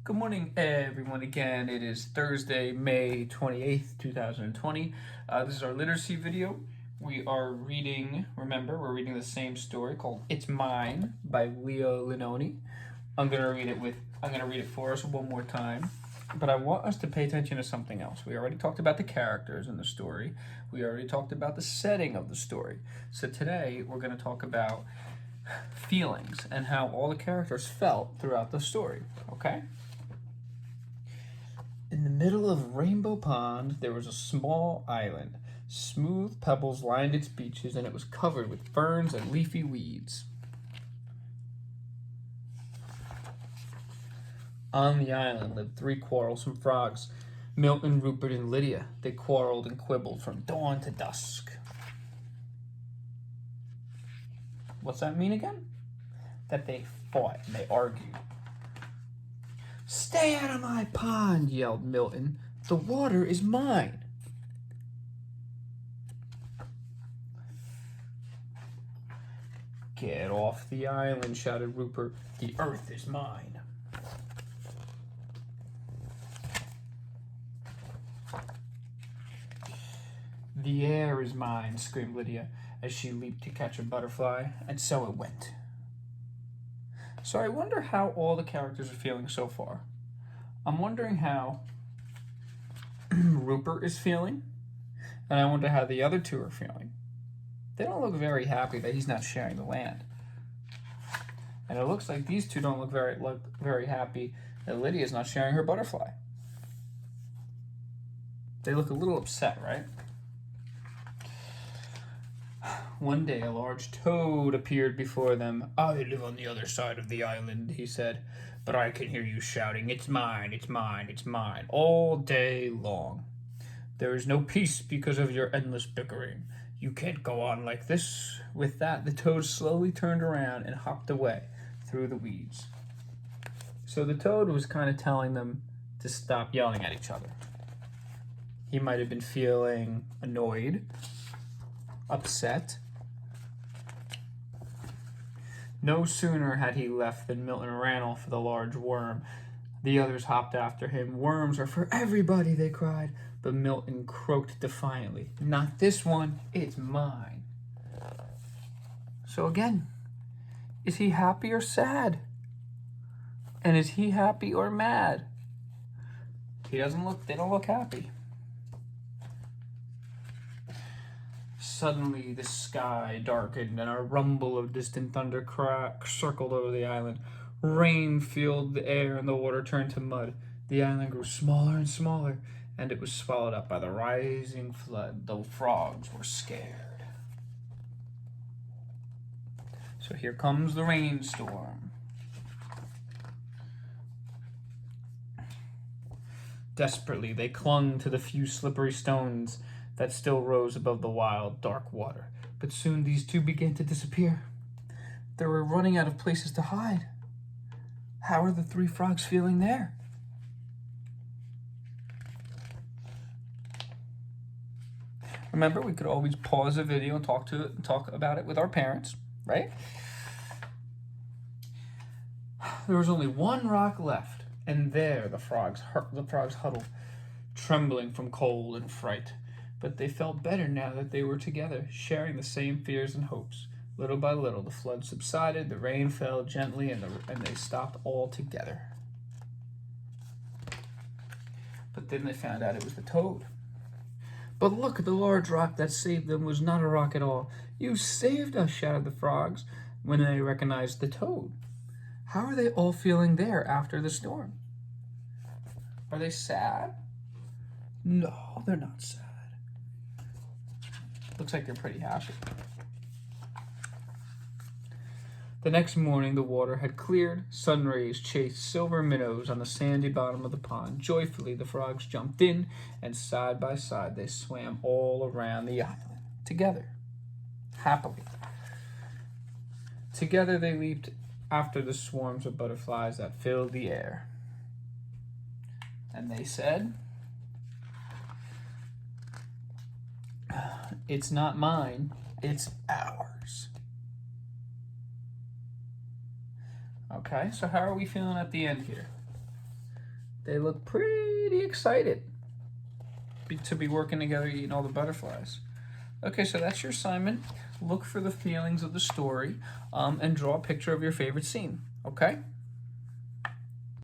Good morning, everyone. Again, it is Thursday, May 28th, 2020. This is our literacy video. We are reading, remember, we're reading the same story called It's Mine by Leo Linoni. I'm going to read it for us one more time. But I want us to pay attention to something else. We already talked about the characters in the story. We already talked about the setting of the story. So today, we're going to talk about feelings and how all the characters felt throughout the story, okay? In the middle of Rainbow Pond, there was a small island. Smooth pebbles lined its beaches, and it was covered with ferns and leafy weeds. On the island lived three quarrelsome frogs, Milton, Rupert, and Lydia. They quarreled and quibbled from dawn to dusk. What's that mean again? That they fought and they argued. "Stay out of my pond," yelled Milton. "The water is mine." "Get off the island," shouted Rupert. "The earth is mine." "The air is mine," screamed Lydia as she leaped to catch a butterfly, and so it went. So I wonder how all the characters are feeling so far. I'm wondering how Rupert is feeling, and I wonder how the other two are feeling. They don't look very happy that he's not sharing the land. And it looks like these two don't look very happy that Lydia's not sharing her butterfly. They look a little upset, right? One day a large toad appeared before them. "I live on the other side of the island," he said, "but I can hear you shouting, 'It's mine, it's mine, it's mine,' all day long. There is no peace because of your endless bickering. You can't go on like this." With that, the toad slowly turned around and hopped away through the weeds. So the toad was kind of telling them to stop yelling at each other. He might have been feeling annoyed, upset. No sooner had he left than Milton ran off for the large worm. The others hopped after him. "Worms are for everybody," they cried. But Milton croaked defiantly, "Not this one, it's mine." So again, is he happy or sad? And is he happy or mad? They don't look happy. Suddenly the sky darkened and a rumble of distant thunder circled over the island. Rain filled the air and the water turned to mud. The island grew smaller and smaller, and it was swallowed up by the rising flood. The frogs were scared. So here comes the rainstorm. Desperately, they clung to the few slippery stones that still rose above the wild, dark water. But soon these two began to disappear. They were running out of places to hide. How are the three frogs feeling there? Remember, we could always pause the video and talk about it with our parents, right? There was only one rock left, and there the frogs huddled, trembling from cold and fright. But they felt better now that they were together, sharing the same fears and hopes. Little by little, the flood subsided, the rain fell gently, and they stopped altogether. But then they found out it was the toad. "But look, the large rock that saved them was not a rock at all." "You saved us," shouted the frogs when they recognized the toad. How are they all feeling there after the storm? Are they sad? No, they're not sad. Looks like they're pretty happy. The next morning the water had cleared. Sun rays chased silver minnows on the sandy bottom of the pond. Joyfully the frogs jumped in, and side by side they swam all around the island, together, happily. Together they leaped after the swarms of butterflies that filled the air. And they said, "It's not mine, it's ours." Okay, so how are we feeling at the end here? They look pretty excited to be working together, eating all the butterflies. Okay, so that's your assignment. Look for the feelings of the story and draw a picture of your favorite scene, okay?